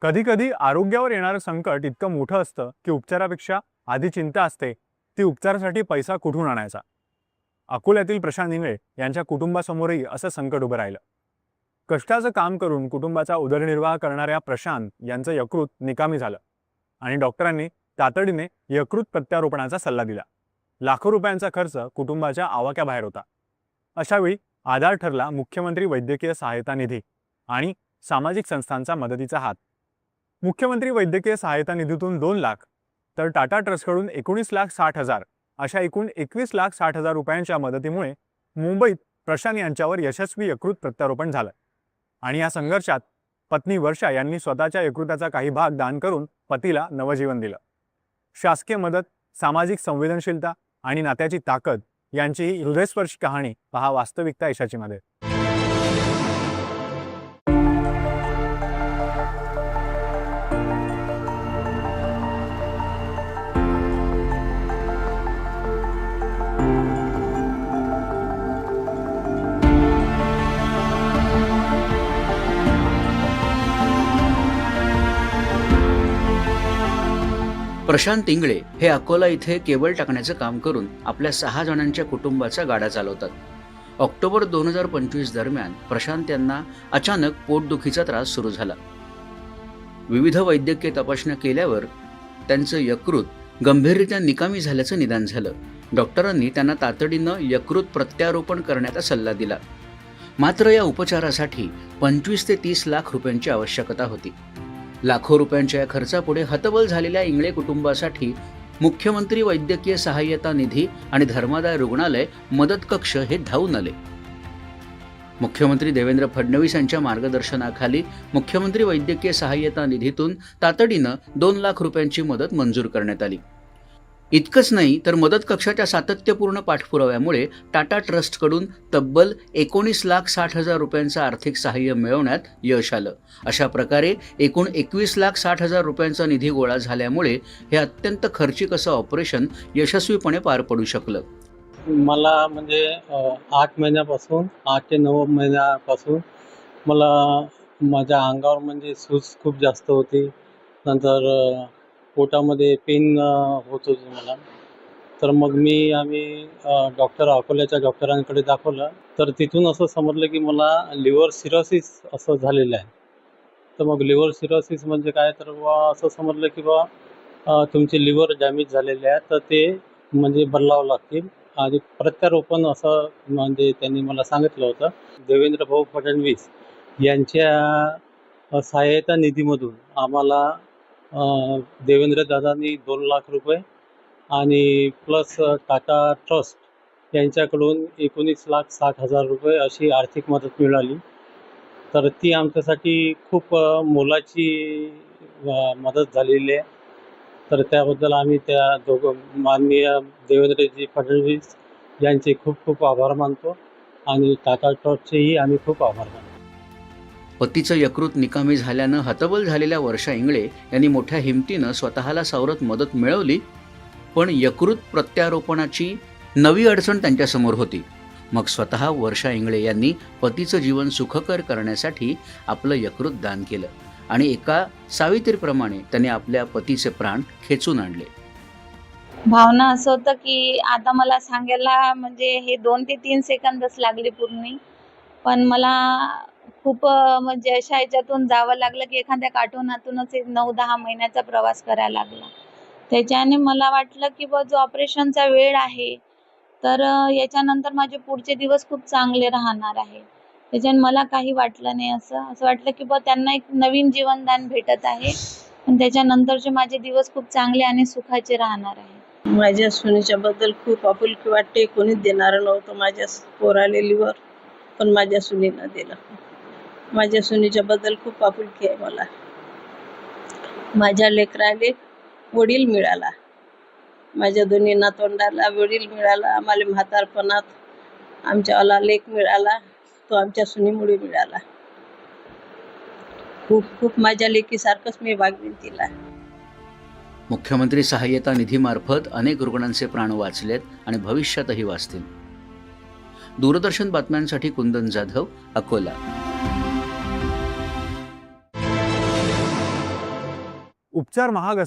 कधी कधी आरोग्यावर येणारं संकट इतकं मोठं असतं की उपचारापेक्षा आधी चिंता असते ती उपचारासाठी पैसा कुठून आणायचा। अकोल्यातील प्रशांत इंगळे यांच्या कुटुंबासमोरही असं संकट उभं राहिलं। कष्टाचं काम करून कुटुंबाचा उदरनिर्वाह करणाऱ्या प्रशांत यांचं यकृत निकामी झालं आणि डॉक्टरांनी तातडीने यकृत प्रत्यारोपणाचा सल्ला दिला। लाखो रुपयांचा खर्च कुटुंबाच्या आवाक्याबाहेर होता। अशावेळी आधार ठरला मुख्यमंत्री वैद्यकीय सहायता निधी आणि सामाजिक संस्थांचा मदतीचा हात। मुख्यमंत्री वैद्यकीय सहायता निधीतून 2 लाख तर टाटा ट्रस्टकडून 19,60,000 अशा एकूण 21,60,000 रुपयांच्या मदतीमुळे मुंबईत प्रशांत यांच्यावर यशस्वी यकृत प्रत्यारोपण झालं आणि या संघर्षात पत्नी वर्षा यांनी स्वतःच्या यकृताचा काही भाग दान करून पतीला नवजीवन दिलं। शासकीय मदत, सामाजिक संवेदनशीलता आणि नात्याची ताकद यांची ही हृदयस्पर्शी कहाणी पहा वास्तविकता यशाची मध्ये। प्रशांत इंगळे हे अकोला इथे केबल टाकण्याचं काम करून आपल्या 6 जणांच्या कुटुंबाचा गाडा चालवतात। ऑक्टोबर 2025 दरम्यान प्रशांत यांना अचानक पोटदुखीचा त्रास सुरू झाला। विविध वैद्यकीय तपासण्या केल्यावर त्यांचं यकृत गंभीररित्या निकामी झाल्याचं निदान झालं। डॉक्टरांनी त्यांना तातडीनं यकृत प्रत्यारोपण करण्याचा सल्ला दिला। मात्र या उपचारासाठी 25 ते 30 लाख रुपयांची आवश्यकता होती। लाखो रुपयांच्या या खर्चापुढे हतबल झालेल्या इंगळे कुटुंबासाठी मुख्यमंत्री वैद्यकीय सहाय्यता निधी आणि धर्मादाय रुग्णालय मदत कक्ष हे धावून आले। मुख्यमंत्री देवेंद्र फडणवीस यांच्या मार्गदर्शनाखाली मुख्यमंत्री वैद्यकीय सहाय्यता निधीतून तातडीनं 2 लाख रुपयांची मदत मंजूर करण्यात आली। इतकंच नाही तर मदत कक्षाच्या सातत्यपूर्ण पाठपुराव्यामुळे टाटा ट्रस्टकडून तब्बल 19,60,000 रुपयांचं आर्थिक सहाय्य मिळवण्यात यश आलं। अशा प्रकारे एकूण 21,60,000 रुपयांचा निधी गोळा झाल्यामुळे हे अत्यंत खर्चिक असं ऑपरेशन यशस्वीपणे पार पडू शकलं। मला म्हणजे 8 महिन्यापासून 8 ते 9 महिन्यापासून मला माझ्या अंगावर म्हणजे सूज खूप जास्त होती। नंतर पोटामध्ये पेन होत होती मला। तर मग आम्ही अकोल्याच्या डॉक्टरांकडे दाखवलं, तर तिथून असं समजलं की मला लिव्हर सिरोसिस असं झालेलं आहे। तर मग लिव्हर सिरोसिस म्हणजे काय, तर असं समजलं की तुमचे लिव्हर डॅमेज झालेले आहे, तर ते म्हणजे बदलावं लागतील आणि प्रत्यारोपण असं म्हणजे त्यांनी मला सांगितलं होतं। देवेंद्र भाऊ फडणवीस यांच्या सहाय्यता निधीमधून आम्हाला देवेंद्र दादांनी 2 लाख रुपये आणि प्लस टाटा ट्रस्ट यांच्याकडून 19,60,000 रुपये अशी आर्थिक मदत मिळाली। तर ती आमच्यासाठी खूप मोलाची मदत झालेली आहे। तर त्याबद्दल आम्ही त्या माननीय देवेंद्रजी फडणवीस यांचे खूप खूप आभार मानतो आणि टाटा ट्रस्टचेही आम्ही खूप आभार मानतो। पतीचं यकृत निकामी झाल्यानं हतबल झालेल्या वर्षा इंगळे यांनी मोठ्या हिमतीनं स्वतःला सावरत मदत मिळवली, पण यकृत प्रत्यारोपणाची नवी अडचण त्यांच्यासमोर होती। मग स्वतः वर्षा इंगळे यांनी पतीचं जीवन सुखकर करण्यासाठी आपलं यकृत दान केलं आणि एका सावित्रीप्रमाणे त्यांनी आपल्या पतीचे प्राण खेचून आणले। भावना असं होतं की आता मला सांगायला म्हणजे हे 2 ते 3 सेकंदच लागले पूर्ण, पण मला खूप म्हणजे अशा ह्याच्यातून जावं लागलं की एखाद्या काठोनातूनच 9-10 महिन्याचा प्रवास करायला लागला। त्याच्याने मला वाटलं की जो ऑपरेशनचा वेळ आहे, तर याच्यानंतर माझे पुढचे दिवस खूप चांगले राहणार आहे। त्याच्याने मला काही वाटलं नाही, असं वाटलं की त्यांना एक नवीन जीवनदान भेटत आहे आणि त्याच्यानंतरचे माझे दिवस खूप चांगले आणि सुखाचे राहणार आहे। माझ्या सुनीच्या बद्दल खूप आपुलकी वाटते। कोणीच देणारं नव्हतं माझ्या पोराले लिव्हर, पण माझ्या सुनीनं दिलं। माझ्या सुनीच्या बद्दल खूप आपुलकी आहे मला। माझ्या लेकराले वडील मिळाला, माझ्या दोन्ही नातवंडाला वडील मिळाला, आम्हाला म्हातारपणात आमच्यावाला लेक मिळाला, तो आमच्या सुनीमुळे मिळाला। खूप खूप माझ्या लेकीसारखंच मी वागवीन तिला। मुख्यमंत्री सहाय्यता निधीमार्फत अनेक रुग्णांचे प्राण वाचलेत आणि भविष्यातही वाचतील। दूरदर्शन बातम्यांसाठी कुंदन जाधव, अकोला। उपचार महाग